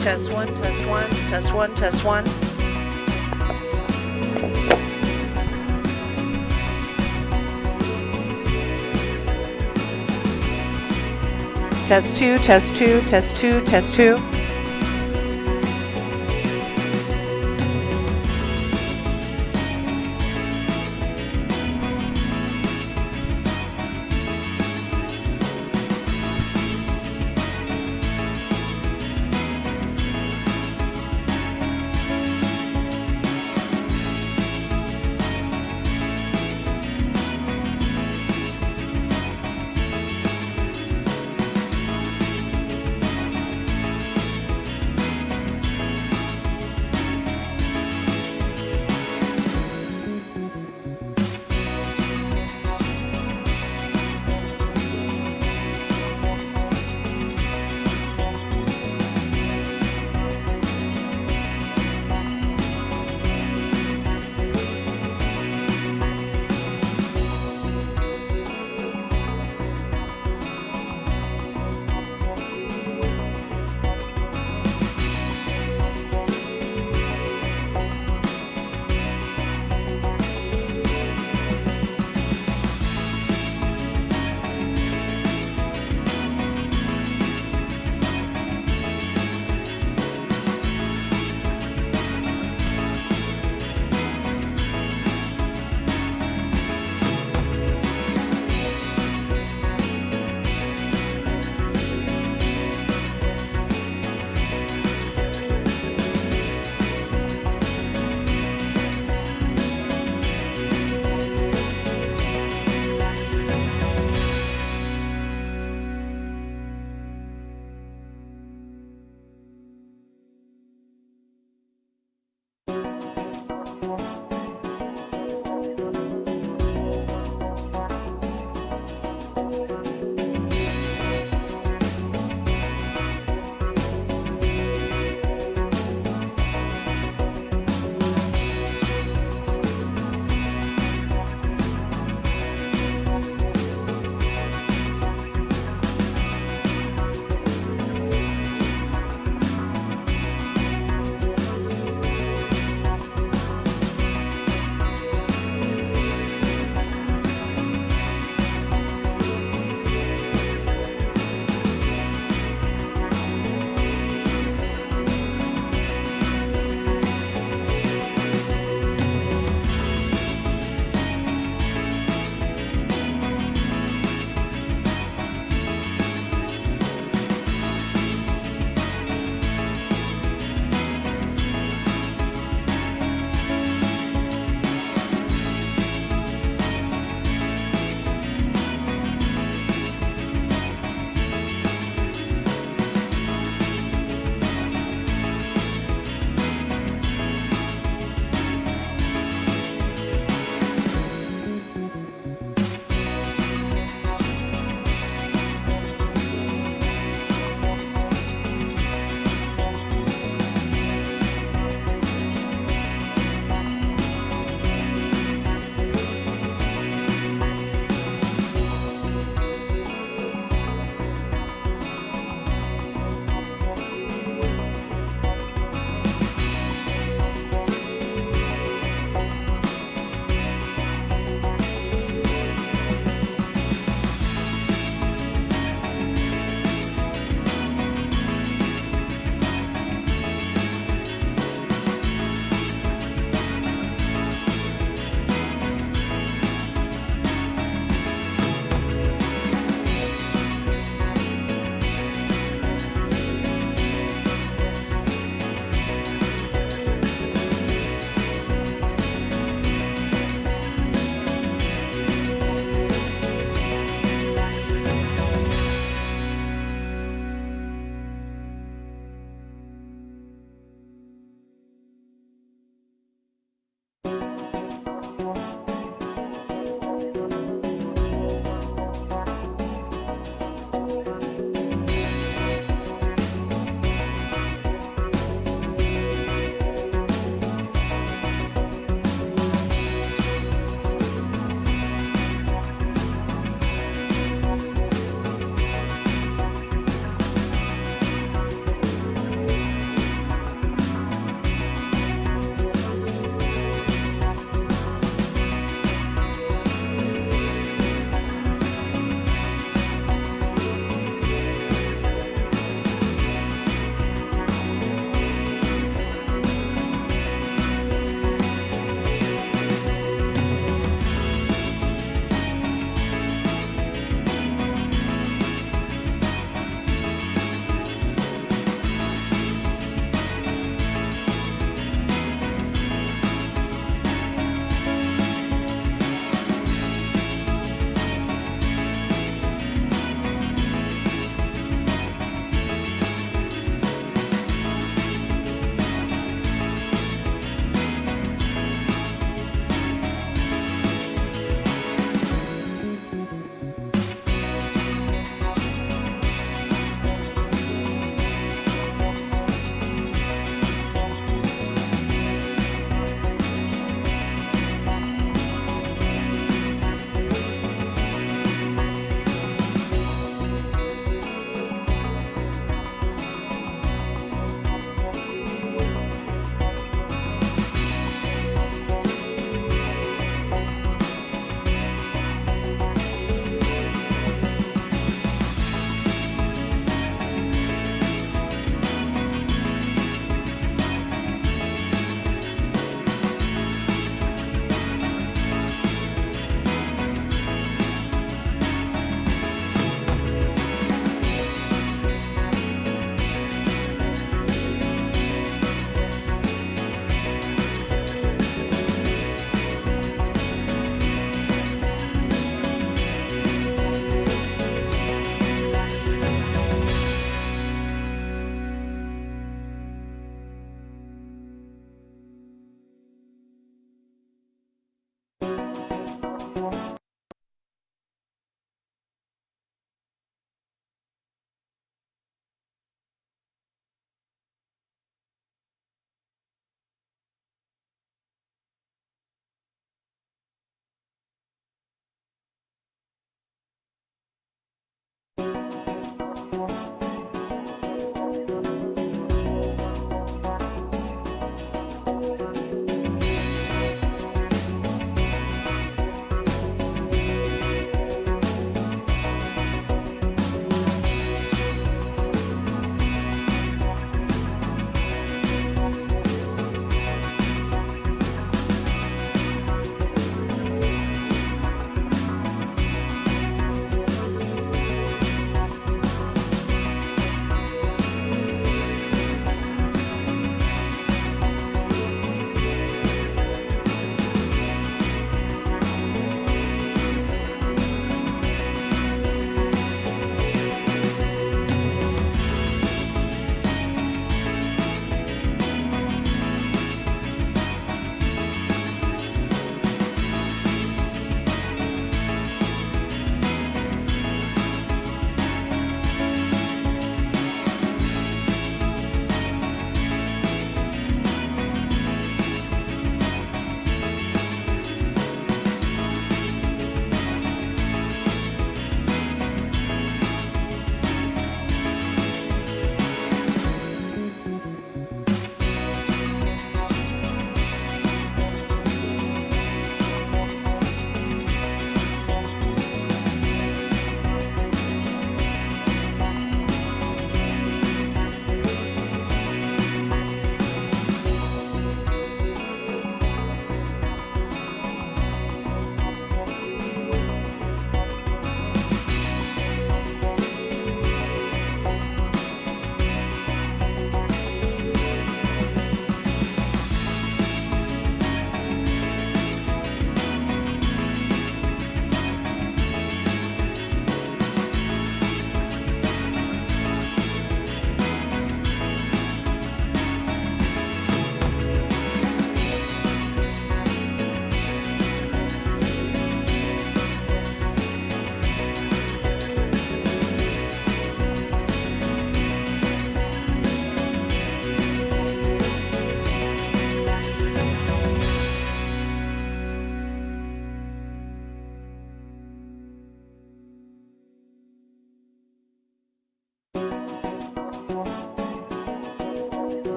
Test one, test one, test one, test one. Test two, test two, test two, test two.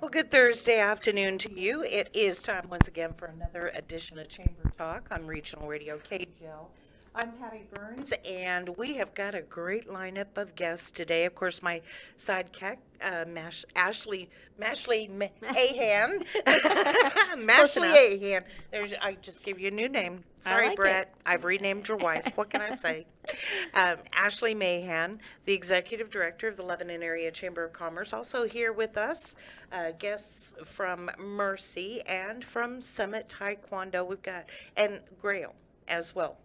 Well, good Thursday afternoon to you. It is time once again for another edition of Chamber Talk on Regional Radio KJEL. I'm Patty Burns, and we have got a great lineup of guests today. Of course, my sidekick, Ashley Ahan. Mashley Ahan. I just gave you a new name. Sorry, like Brett. I've renamed your wife. What can I say? Ashley Mahan, the Executive Director of the Lebanon Area Chamber of Commerce, also here with us. Guests from Mercy and from Summit Taekwondo. We've got, and Grail as well.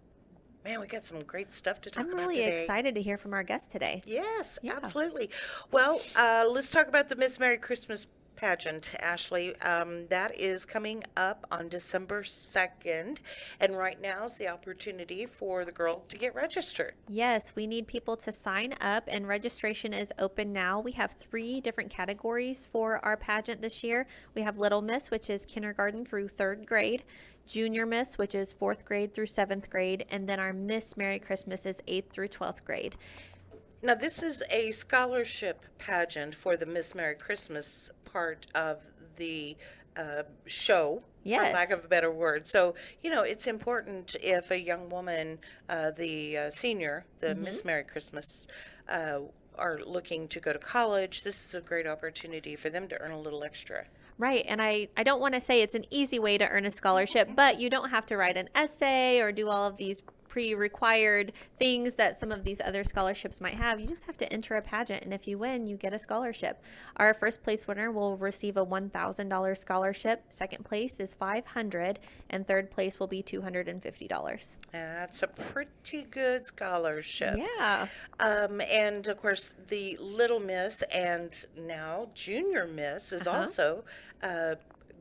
Man, we got some great stuff to talk about today. I'm really excited to hear from our guest today. Yes, absolutely. Well, let's talk about the Miss Merry Christmas pageant, Ashley. That is coming up on December 2nd, and right now is the opportunity for the girls to get registered. Yes, we need people to sign up, and registration is open now. We have 3 different categories for our pageant this year. We have Little Miss, which is kindergarten through 3rd grade. Junior Miss, which is 4th grade through 7th grade, and then our Miss Merry Christmas is 8th through 12th grade. Now, this is a scholarship pageant for the Miss Merry Christmas part of the show, for lack of a better word. So, it's important if a young woman, the senior, the Miss Merry Christmas, are looking to go to college, this is a great opportunity for them to earn a little extra. Right, and I don't want to say it's an easy way to earn a scholarship, but you don't have to write an essay or do all of these pre-required things that some of these other scholarships might have. You just have to enter a pageant, and if you win, you get a scholarship. Our first place winner will receive a $1,000 scholarship. Second place is $500, and third place will be $250. That's a pretty good scholarship. Yeah. And of course, the Little Miss and now Junior Miss is also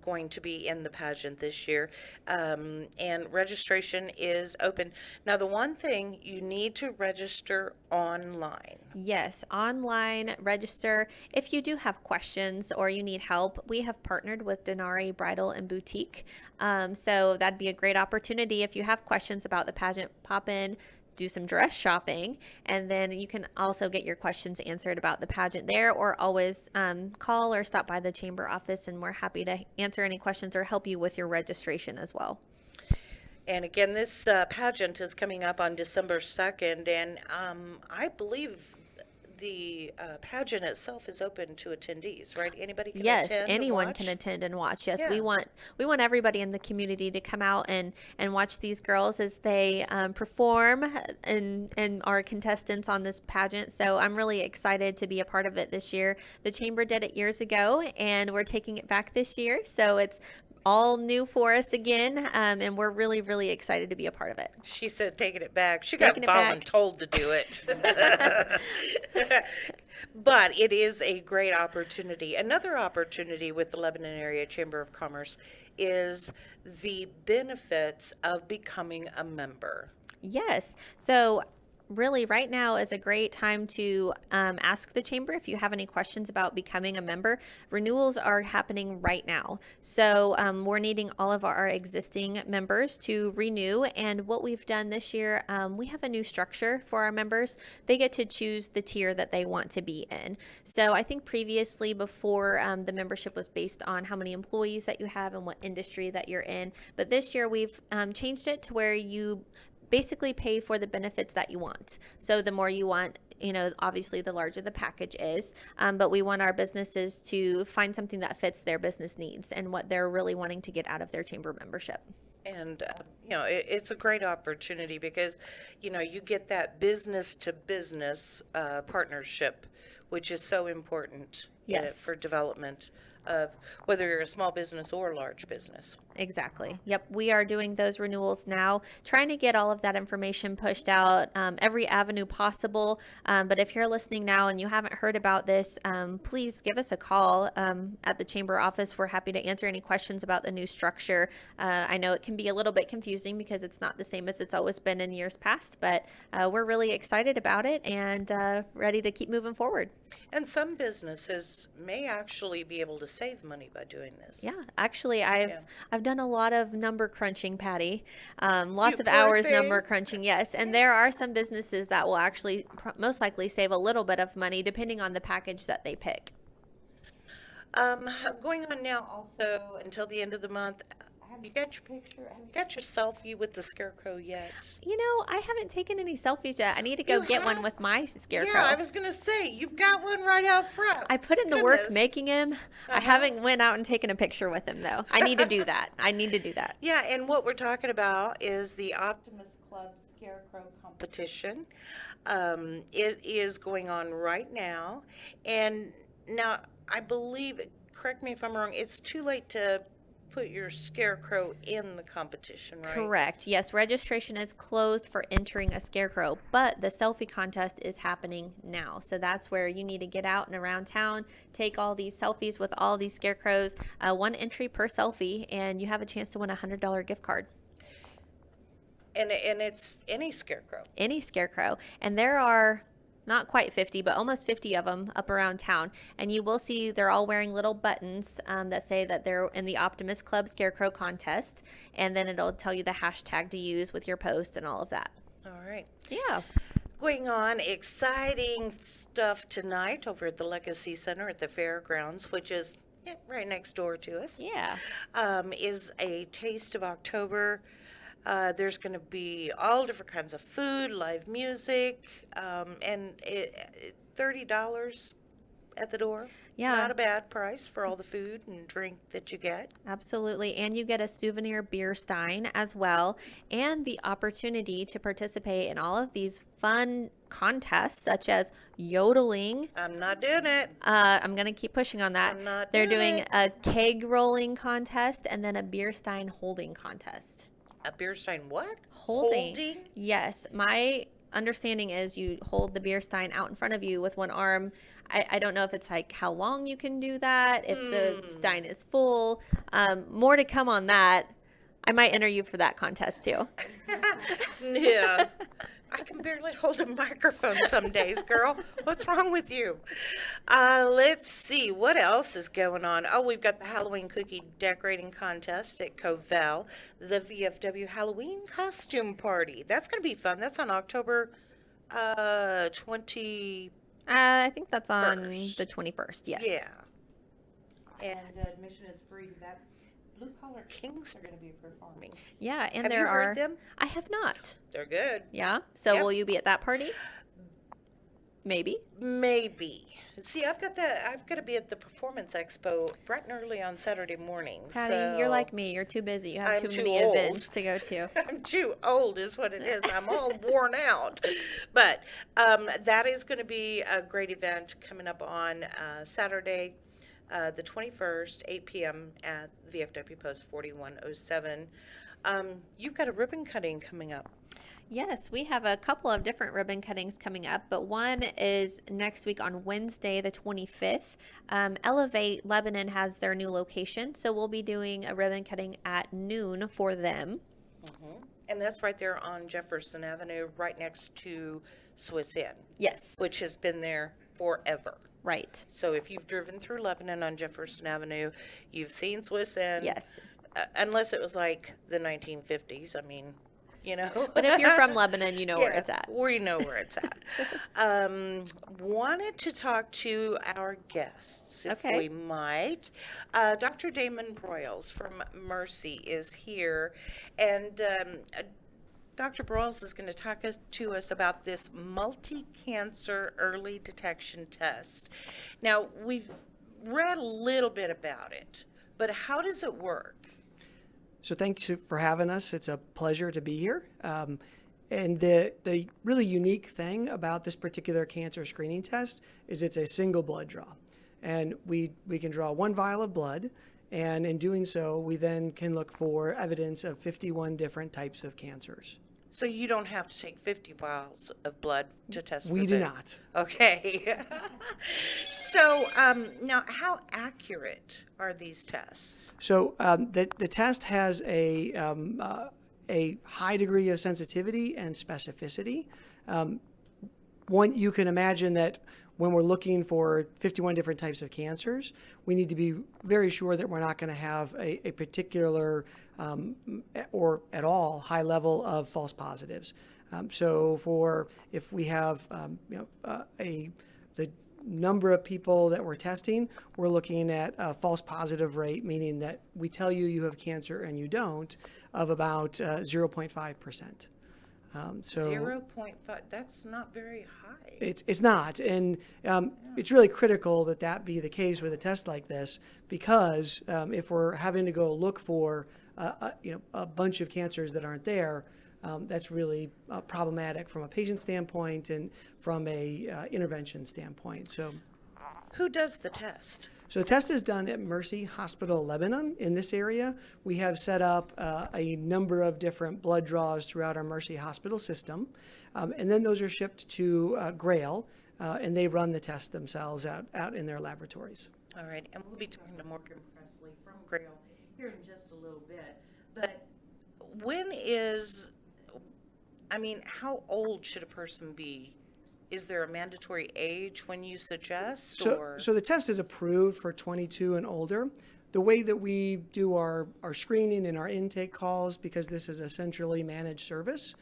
going to be in the pageant this year, and registration is open. Now, the one thing, you need to register online. Yes, online register. If you do have questions or you need help, we have partnered with Denari Bridal and Boutique, so that'd be a great opportunity. If you have questions about the pageant, pop in, do some dress shopping, and then you can also get your questions answered about the pageant there, or always call or stop by the chamber office, and we're happy to answer any questions or help you with your registration as well. And again, this pageant is coming up on December 2nd, and I believe the pageant itself is open to attendees, right? Anybody can attend. Yes, anyone can attend and watch. Yes, we want everybody in the community to come out and watch these girls as they perform and are contestants on this pageant. So I'm really excited to be a part of it this year. The chamber did it years ago, and we're taking it back this year. So it's all new for us again, and we're really, really excited to be a part of it. She said taking it back. She got voluntold to do it. But it is a great opportunity. Another opportunity with the Lebanon Area Chamber of Commerce is the benefits of becoming a member. Yes. So really, right now is a great time to ask the chamber if you have any questions about becoming a member. Renewals are happening right now. So we're needing all of our existing members to renew. And what we've done this year, we have a new structure for our members. They get to choose the tier that they want to be in. So I think previously, before, the membership was based on how many employees that you have and what industry that you're in. But this year we've changed it to where you basically pay for the benefits that you want. So the more you want, obviously the larger the package is, but we want our businesses to find something that fits their business needs and what they're really wanting to get out of their chamber membership. And, it's a great opportunity because, you get that business to business partnership, which is so important for development of whether you're a small business or a large business. Exactly. Yep. We are doing those renewals now, trying to get all of that information pushed out, every avenue possible. But if you're listening now and you haven't heard about this, please give us a call at the chamber office. We're happy to answer any questions about the new structure. I know it can be a little bit confusing because it's not the same as it's always been in years past, but we're really excited about it and ready to keep moving forward. And some businesses may actually be able to save money by doing this. Yeah, actually, I've done a lot of number crunching, Patty. Lots of hours number crunching, yes. And there are some businesses that will actually most likely save a little bit of money depending on the package that they pick. Going on now also until the end of the month. Have you got your picture? Have you got your selfie with the scarecrow yet? I haven't taken any selfies yet. I need to go You get one have? with my Yeah, scarecrow. I was gonna say you've got one right out front. I put in the work Goodness. making him. I haven't went out and taken a picture with him though. I need to do that. I need to do that. Yeah, and what we're talking about is the Optimus Club Scarecrow Competition. It is going on right now, and now I believe, correct me if I'm wrong, it's too late to put your scarecrow in the competition, right? Correct. Yes, registration is closed for entering a scarecrow, but the selfie contest is happening now. So that's where you need to get out and around town, take all these selfies with all these scarecrows, one entry per selfie, and you have a chance to win a $100 gift card. And it's any scarecrow. Any scarecrow. And there are not quite 50, but almost 50 of them up around town. And you will see they're all wearing little buttons that say that they're in the Optimus Club Scarecrow Contest. And then it'll tell you the hashtag to use with your post and all of that. All right. Yeah. Going on, exciting stuff tonight over at the Legacy Center at the Fairgrounds, which is right next door to us. Yeah. Is a Taste of October. There's going to be all different kinds of food, live music, and $30 at the door. Yeah. Not a bad price for all the food and drink that you get. Absolutely. And you get a souvenir beer stein as well, and the opportunity to participate in all of these fun contests, such as yodeling. I'm not doing it. I'm going to keep pushing on that. I'm not They're doing doing it. a keg rolling contest and then a beer stein holding contest. A beer stein what? Holding? Yes. My understanding is you hold the beer stein out in front of you with one arm. I don't know if it's like how long you can do that, if the stein is full. More to come on that. I might enter you for that contest too. Yeah. I can barely hold a microphone some days, girl. What's wrong with you? Let's see. What else is going on? Oh, we've got the Halloween cookie decorating contest at KJEL, the VFW Halloween costume party. That's going to be fun. That's on October 20. I think that's on First. the 21st. Yes. Yeah. And admission is free to that. Blue Collar Kings are going to be performing. Yeah, and Have there you heard are. them? I have not. They're good. Yeah. So Yep. will you be at that party? Maybe. Maybe. See, I've got to be at the Performance Expo bright and early on Saturday morning. Patty, you're like me. You're too busy. You have I'm too too many old. events to go to. I'm too old is what it is. I'm all worn out. But that is going to be a great event coming up on Saturday, the 21st, 8 p.m. at VFW Post 4107. You've got a ribbon cutting coming up. Yes, we have a couple of different ribbon cuttings coming up, but one is next week on Wednesday, the 25th. Elevate Lebanon has their new location, so we'll be doing a ribbon cutting at noon for them. And that's right there on Jefferson Avenue, right next to Swiss Inn, Yes, which has been there forever. right. So if you've driven through Lebanon on Jefferson Avenue, you've seen Swiss Inn. Yes. Unless it was like the 1950s. I mean, you know. But if you're from Lebanon, you know where Yeah, it's at. we know where it's at. Wanted to talk to our guests, if Okay. we might. Dr. Damon Broyles from Mercy is here. And Dr. Broyles is going to talk to us about this multi-cancer early detection test. Now, we've read a little bit about it, but how does it work? So thanks for having us. It's a pleasure to be here. And the really unique thing about this particular cancer screening test is it's a single blood draw. And we can draw one vial of blood, and in doing so, we then can look for evidence of 51 different types of cancers. So you don't have to take 50 vials of blood to test for We do the- not. Okay. So now, how accurate are these tests? So the test has a high degree of sensitivity and specificity. One, you can imagine that when we're looking for 51 different types of cancers, we need to be very sure that we're not going to have a particular or at all high level of false positives. So if we have the number of people that we're testing, we're looking at a false positive rate, meaning that we tell you you have cancer and you don't, of about 0.5%. So 0.5, that's not very high. it's not, and it's really critical that that be the case with a test like this, because if we're having to go look for a bunch of cancers that aren't there, that's really problematic from a patient standpoint and from a intervention standpoint. So Who does the test? the test is done at Mercy Hospital, Lebanon, in this area. We have set up a number of different blood draws throughout our Mercy Hospital system, and then those are shipped to KJEL, and they run the test themselves out in their laboratories. All right, and we'll be talking to Morgan Presley from KJEL here in just a little bit. But how old should a person be? Is there a mandatory age when you suggest? So the test is approved for 22 and older. The way that we do our screening and our intake calls, because this is a centrally managed service,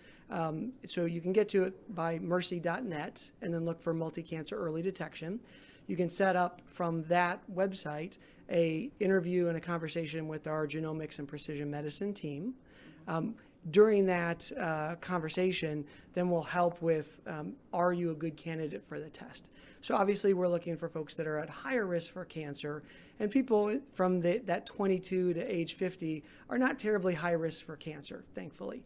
so you can get to it by mercy.net and then look for multi-cancer early detection. You can set up from that website a interview and a conversation with our genomics and precision medicine team. During that conversation, then we'll help with, are you a good candidate for the test? So obviously we're looking for folks that are at higher risk for cancer, and people from that 22 to age 50 are not terribly high risk for cancer, thankfully.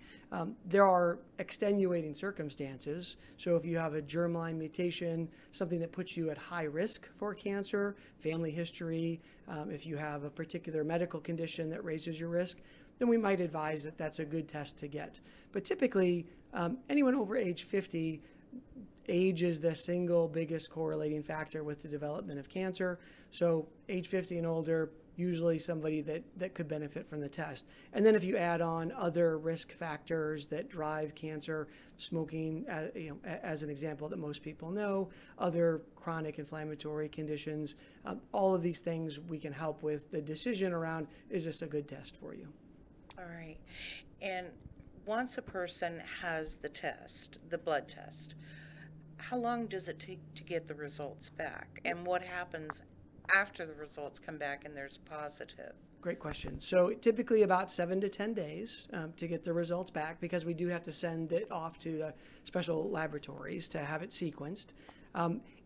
There are extenuating circumstances. So if you have a germline mutation, something that puts you at high risk for cancer, family history, if you have a particular medical condition that raises your risk, then we might advise that that's a good test to get. But typically, anyone over age 50, age is the single biggest correlating factor with the development of cancer. So age 50 and older, usually somebody that could benefit from the test. And then if you add on other risk factors that drive cancer, smoking, as an example that most people know, other chronic inflammatory conditions, all of these things we can help with the decision around, is this a good test for you? All right. And once a person has the test, the blood test, how long does it take to get the results back? And what happens after the results come back and there's positive? Great question. So typically about 7 to 10 days to get the results back, because we do have to send it off to the special laboratories to have it sequenced.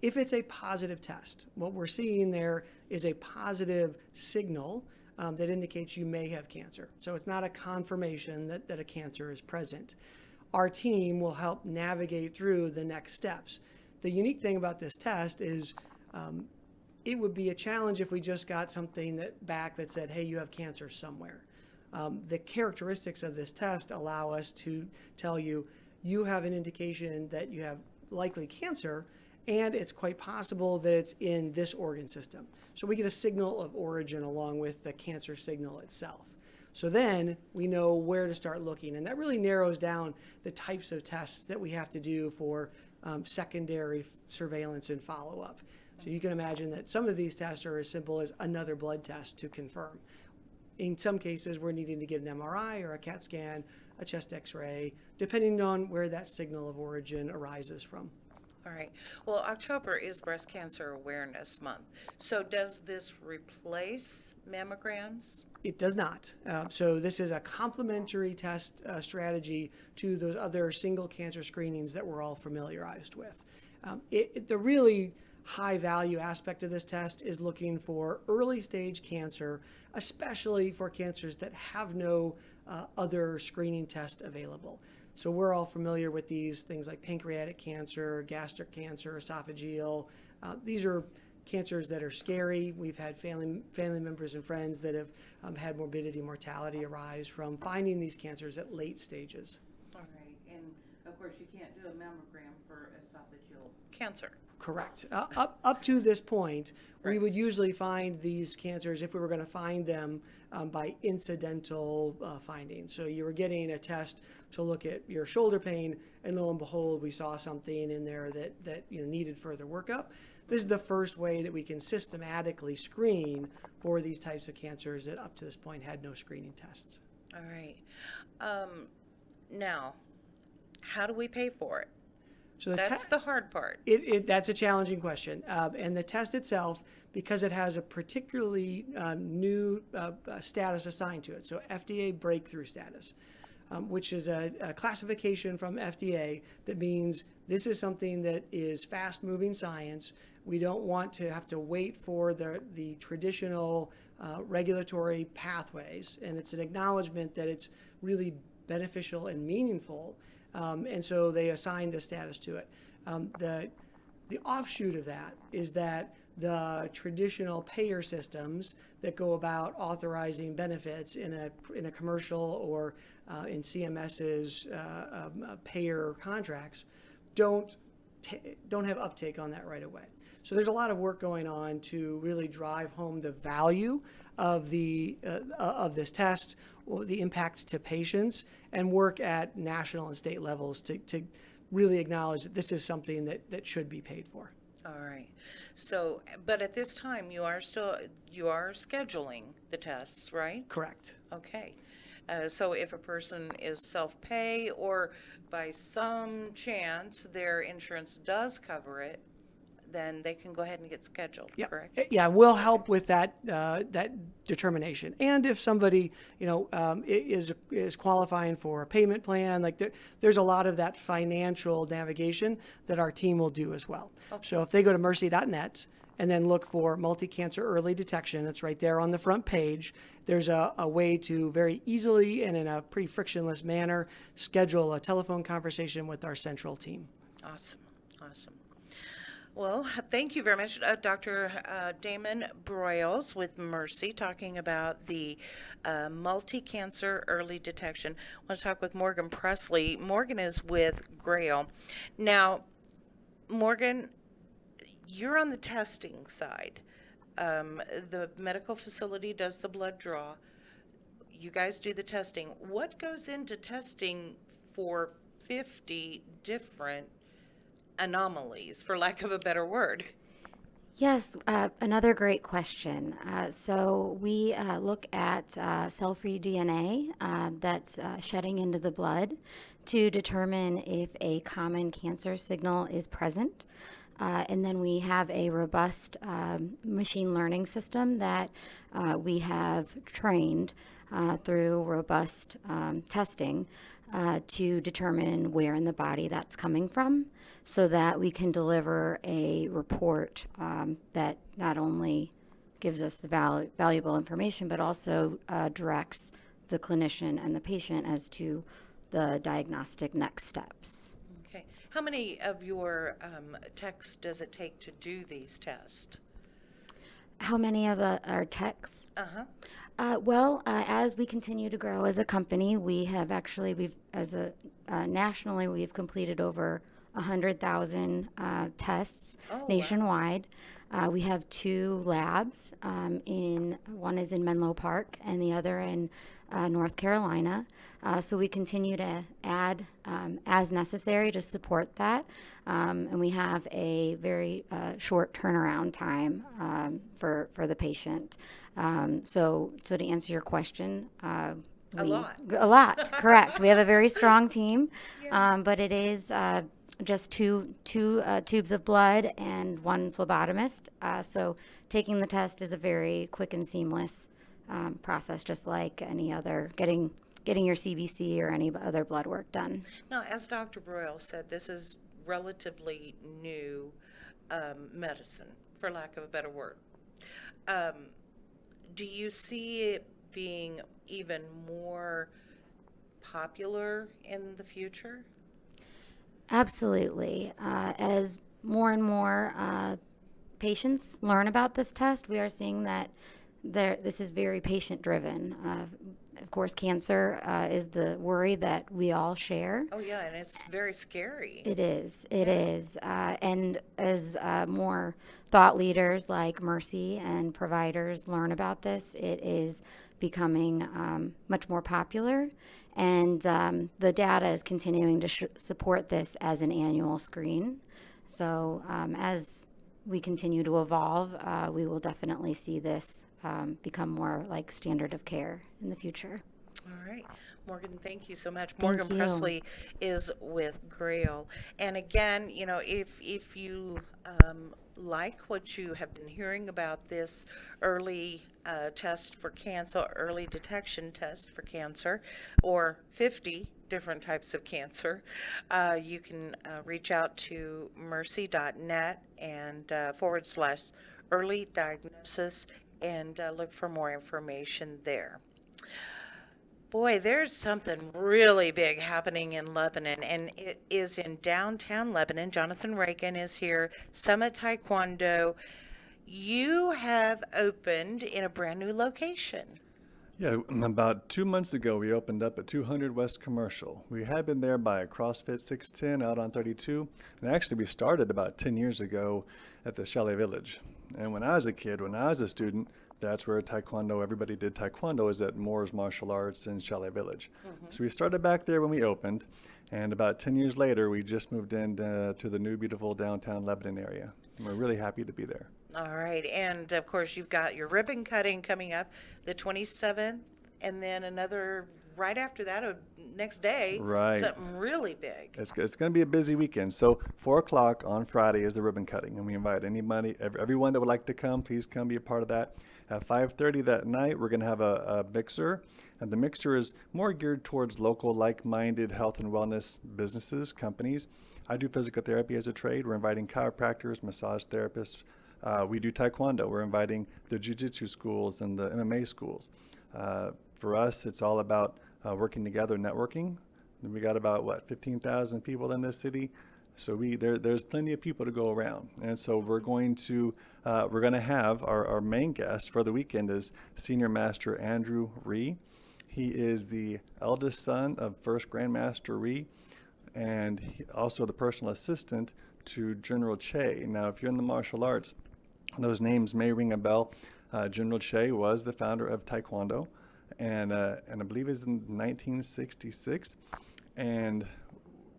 If it's a positive test, what we're seeing there is a positive signal that indicates you may have cancer. So it's not a confirmation that a cancer is present. Our team will help navigate through the next steps. The unique thing about this test is it would be a challenge if we just got something back that said, hey, you have cancer somewhere. The characteristics of this test allow us to tell you, you have an indication that you have likely cancer, and it's quite possible that it's in this organ system. So we get a signal of origin along with the cancer signal itself. So then we know where to start looking, and that really narrows down the types of tests that we have to do for secondary surveillance and follow-up. So you can imagine that some of these tests are as simple as another blood test to confirm. In some cases, we're needing to get an MRI or a CAT scan, a chest X-ray, depending on where that signal of origin arises from. All right. Well, October is Breast Cancer Awareness Month. So does this replace mammograms? It does not. So this is a complementary test strategy to those other single cancer screenings that we're all familiarized with. The really high value aspect of this test is looking for early stage cancer, especially for cancers that have no other screening test available. So we're all familiar with these things like pancreatic cancer, gastric cancer, esophageal. These are cancers that are scary. We've had family members and friends that have had morbidity, mortality arise from finding these cancers at late stages. All right. And of course, you can't do a mammogram for esophageal cancer. Correct. Up to this point, Right. we would usually find these cancers, if we were going to find them, by incidental findings. So you were getting a test to look at your shoulder pain, and lo and behold, we saw something in there that needed further workup. This is the first way that we can systematically screen for these types of cancers that up to this point had no screening tests. All right. Now, how do we pay for it? So That's the hard part. that's a challenging question. And the test itself, because it has a particularly new status assigned to it, so FDA breakthrough status, which is a classification from FDA that means this is something that is fast-moving science. We don't want to have to wait for the traditional regulatory pathways, and it's an acknowledgement that it's really beneficial and meaningful, and so they assign the status to it. The offshoot of that is that the traditional payer systems that go about authorizing benefits in a commercial or in CMS's payer contracts don't have uptake on that right away. So there's a lot of work going on to really drive home the value of this test, or the impact to patients, and work at national and state levels to really acknowledge that this is something that should be paid for. All right. So, but at this time, you are scheduling the tests, right? Correct. Okay. So if a person is self-pay or by some chance their insurance does cover it, then they can go ahead and get scheduled, correct? Yeah, we'll help with that determination. And if somebody, is qualifying for a payment plan, like there's a lot of that financial navigation that our team will do as well. Okay. So if they go to mercy.net and then look for multi-cancer early detection, it's right there on the front page. There's a way to very easily and in a pretty frictionless manner schedule a telephone conversation with our central team. Awesome. Well, thank you very much, Dr. Damon Broyles with Mercy, talking about the multi-cancer early detection. I want to talk with Morgan Presley. Morgan is with KJEL. Now, Morgan, you're on the testing side. The medical facility does the blood draw. You guys do the testing. What goes into testing for 50 different anomalies, for lack of a better word? Yes, another great question. So we look at cell-free DNA that's shedding into the blood to determine if a common cancer signal is present. And then we have a robust machine learning system that we have trained through robust testing to determine where in the body that's coming from, so that we can deliver a report that not only gives us the valuable information, but also directs the clinician and the patient as to the diagnostic next steps. Okay. How many of your techs does it take to do these tests? How many of our techs? As we continue to grow as a company, nationally, we've completed over 100,000 tests nationwide. Wow. We have 2 labs. One is in Menlo Park and the other in North Carolina. So we continue to add as necessary to support that. And we have a very short turnaround time for the patient. So to answer your question, a lot, correct. We have a very strong team, but it is just two tubes of blood and 1 phlebotomist. So taking the test is a very quick and seamless process, just like any other getting your CBC or any other blood work done. Now, as Dr. Broyles said, this is relatively new medicine, for lack of a better word. Do you see it being even more popular in the future? Absolutely. As more and more patients learn about this test, we are seeing that this is very patient-driven. Of course, cancer is the worry that we all share. Oh, yeah, and it's very scary. It is. And as more thought leaders like Mercy and providers learn about this, it is becoming much more popular. And the data is continuing to support this as an annual screen. So as we continue to evolve, we will definitely see this become more like standard of care in the future. All right. Morgan, thank you so much. Thank Morgan you. Presley is with Grail. And again, you know, if you like what you have been hearing about this early test for cancer, early detection test for cancer, or 50 different types of cancer, you can reach out to mercy.net and / early diagnosis and look for more information there. Boy, there's something really big happening in Lebanon, and it is in downtown Lebanon. Jonathan Reagan is here. Summit Taekwondo. You have opened in a brand new location. Yeah, about 2 months ago, we opened up at 200 West Commercial. We had been there by CrossFit 610 out on 32, and actually we started about 10 years ago at the Chalet Village. And when I was a kid, when I was a student, that's where Taekwondo, everybody did Taekwondo, is at Moore's Martial Arts in Chalet Village. So we started back there when we opened, and about 10 years later, we just moved in to the new, beautiful downtown Lebanon area. And we're really happy to be there. All right, and of course, you've got your ribbon cutting coming up the 27th, and then another right after that, next day, Right. something really big. It's going to be a busy weekend. So 4 o'clock on Friday is the ribbon cutting, and we invite anybody, everyone that would like to come, please come be a part of that. At 5:30 that night, we're going to have a mixer, and the mixer is more geared towards local, like-minded health and wellness businesses, companies. I do physical therapy as a trade. We're inviting chiropractors, massage therapists. We do Taekwondo. We're inviting the Jiu-Jitsu schools and the MMA schools. For us, it's all about working together, networking. And we got about 15,000 people in this city, so there's plenty of people to go around. And so we're going to have our main guest for the weekend is Senior Master Andrew Ree. He is the eldest son of First Grandmaster Ree, and also the personal assistant to General Che. Now, if you're in the martial arts, those names may ring a bell. General Che was the founder of Taekwondo, and I believe it was in 1966. And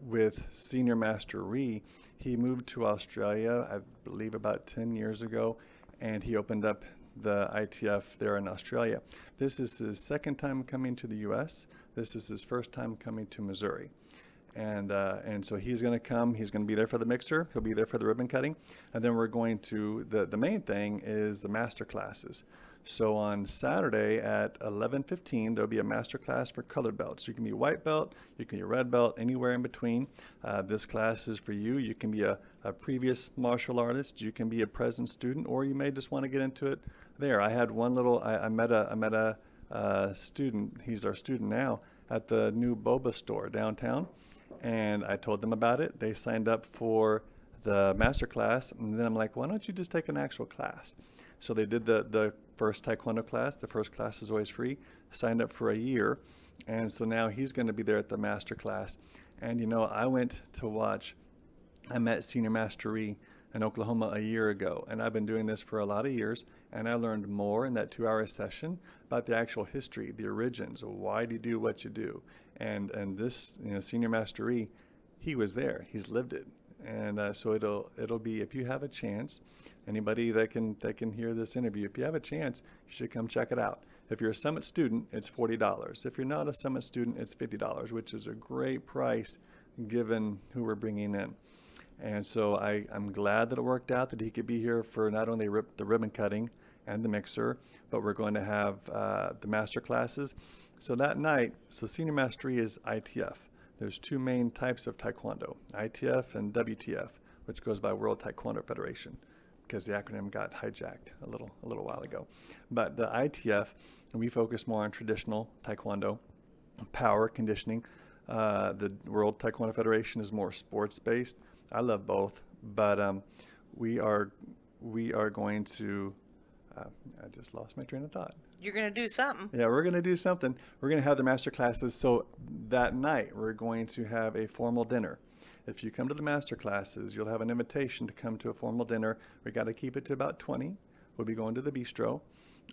with Senior Master Ree, he moved to Australia, I believe about 10 years ago, and he opened up the ITF there in Australia. This is his second time coming to the U.S. This is his first time coming to Missouri. And so he's going to come. He's going to be there for the mixer. He'll be there for the ribbon cutting. And then we're going to, the main thing is the master classes. So on Saturday at 11:15, there'll be a master class for colored belts. You can be white belt, you can be red belt, anywhere in between. This class is for you. You can be a previous martial artist, you can be a present student, or you may just want to get into it there. I had one little, I met a student, he's our student now, at the new boba store downtown. And I told them about it. They signed up for the master class, and then I'm like, why don't you just take an actual class? So they did the first Taekwondo class. The first class is always free. Signed up for a year, and so now he's going to be there at the master class. And you know, I met Senior Master Ree in Oklahoma a year ago, and I've been doing this for a lot of years, and I learned more in that 2-hour session about the actual history, the origins, why do you do what you do. And this, you know, Senior Master Ree, he was there, he's lived it. And so it'll be, if you have a chance, anybody that can hear this interview, if you have a chance, you should come check it out. If you're a Summit student, it's $40. If you're not a Summit student, it's $50, which is a great price given who we're bringing in. And so I'm glad that it worked out that he could be here for not only the ribbon cutting and the mixer, but we're going to have the master classes. So that night, Senior Mastery is ITF. There's two main types of Taekwondo, ITF and WTF, which goes by World Taekwondo Federation, because the acronym got hijacked a little while ago. But the ITF, we focus more on traditional Taekwondo, power conditioning. The World Taekwondo Federation is more sports-based. I love both, but we are going to. I just lost my train of thought. You're going to do something. Yeah, we're going to do something. We're going to have the master classes. So that night, we're going to have a formal dinner. If you come to the master classes, you'll have an invitation to come to a formal dinner. We got to keep it to about 20. We'll be going to the bistro.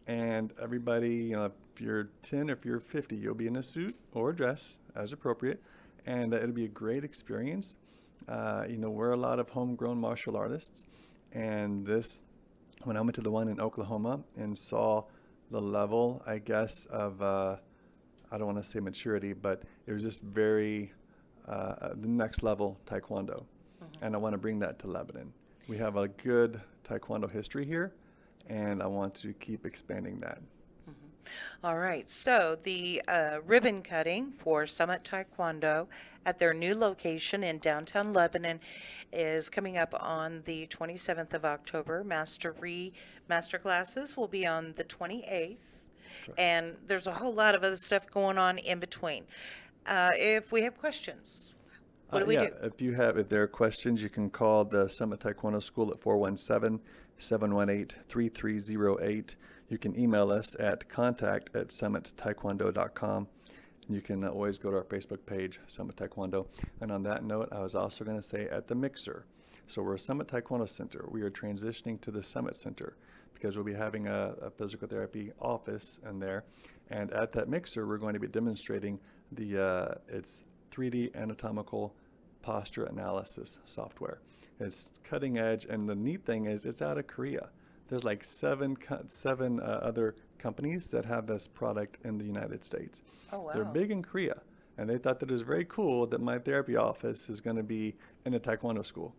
And everybody, you know, if you're 10, if you're 50, you'll be in a suit or a dress as appropriate. And it'll be a great experience. You know, we're a lot of homegrown martial artists. And this, when I went to the one in Oklahoma and saw the level, I guess, of I don't want to say maturity, but it was just very the next level Taekwondo. And I want to bring that to Lebanon. We have a good Taekwondo history here, and I want to keep expanding that. All right, so the ribbon cutting for Summit Taekwondo at their new location in downtown Lebanon is coming up on the 27th of October. Master classes will be on the 28th, and there's a whole lot of other stuff going on in between. If we have questions, what do we do? If there are questions, you can call the Summit Taekwondo School at 417-718-3308. You can email us at contact@summittaekwondo.com. You can always go to our Facebook page, Summit Taekwondo. And on that note, I was also going to say at the Mixer. So we're a Summit Taekwondo Center. We are transitioning to the Summit Center because we'll be having a physical therapy office in there. And at that Mixer, we're going to be demonstrating it's 3D anatomical posture analysis software. It's cutting edge, and the neat thing is it's out of Korea. There's like seven other companies that have this product in the United States. Oh, wow. They're big in Korea, and they thought that it was very cool that my therapy office is going to be in a Taekwondo school.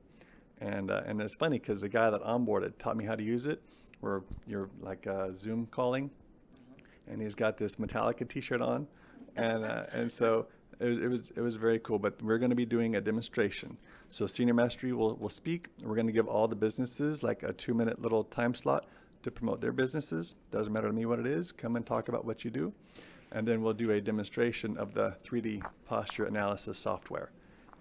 And it's funny because the guy that onboarded taught me how to use it, where you're like Zoom calling, and he's got this Metallica T-shirt on, and so it was very cool. But we're going to be doing a demonstration. So Senior Mastery will speak. We're going to give all the businesses like a 2-minute little time slot to promote their businesses. Doesn't matter to me what it is. Come and talk about what you do. And then we'll do a demonstration of the 3D posture analysis software.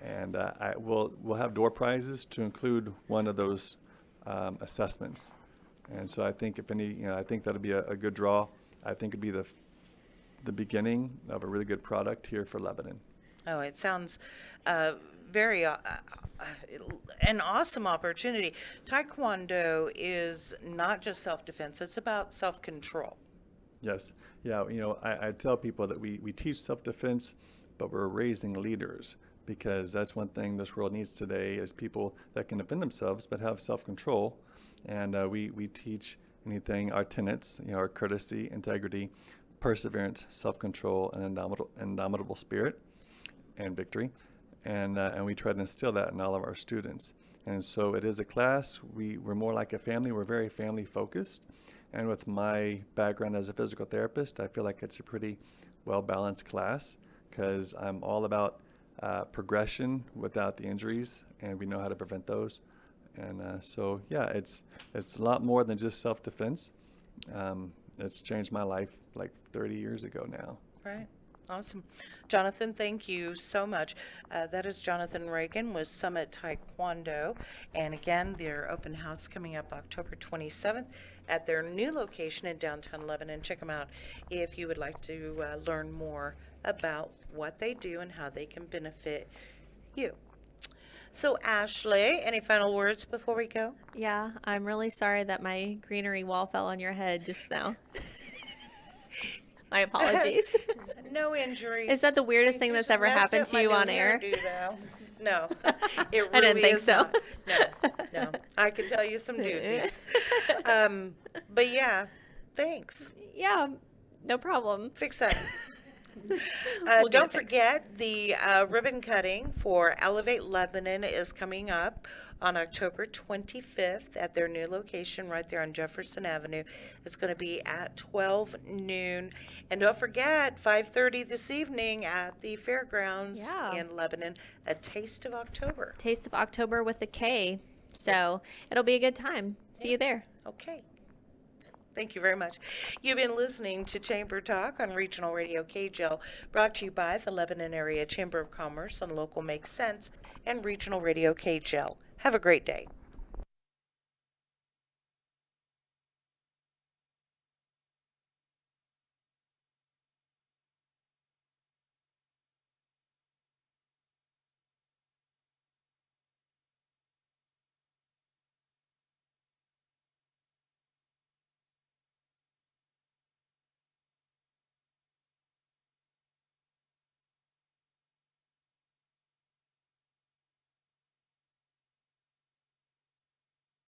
And we'll have door prizes to include one of those assessments. And so I think I think that'll be a good draw. I think it'd be the beginning of a really good product here for Lebanon. Oh, it sounds very an awesome opportunity. Taekwondo is not just self-defense, it's about self-control. Yes. Yeah, I tell people that we teach self-defense, but we're raising leaders, because that's one thing this world needs today is people that can defend themselves but have self-control. And we teach our tenets, our courtesy, integrity, perseverance, self-control, and indomitable spirit and victory. And we try to instill that in all of our students. And so it is a class. We're more like a family. We're very family focused. And with my background as a physical therapist, I feel like it's a pretty well-balanced class, because I'm all about progression without the injuries, and we know how to prevent those. And so, yeah, it's a lot more than just self-defense. It's changed my life like 30 years ago now. Right. Awesome. Jonathan, thank you so much. That is Jonathan Reagan with Summit Taekwondo. And again, their open house coming up October 27th at their new location in downtown Lebanon. Check them out if you would like to learn more about what they do and how they can benefit you. So, Ashley, any final words before we go? Yeah, I'm really sorry that my greenery wall fell on your head just now. My apologies. No injuries. Is that the weirdest You thing just that's ever messed happened up to my you new on air? hairdo, though. No, it really I didn't think is so. not. No. I could tell you some doozies. But yeah, thanks. Yeah, no problem. Fix that. We'll get Don't it fixed. forget the ribbon cutting for Elevate Lebanon is coming up on October 25th at their new location right there on Jefferson Avenue. It's going to be at 12 noon. And don't forget, 5:30 this evening at the fairgrounds Yeah. in Lebanon, A Taste of October. Taste of October with a K. So it'll be a good time. See you there. Okay. Thank you very much. You've been listening to Chamber Talk on Regional Radio KJEL, brought to you by the Lebanon Area Chamber of Commerce on Local Makes Sense and Regional Radio KJEL. Have a great day.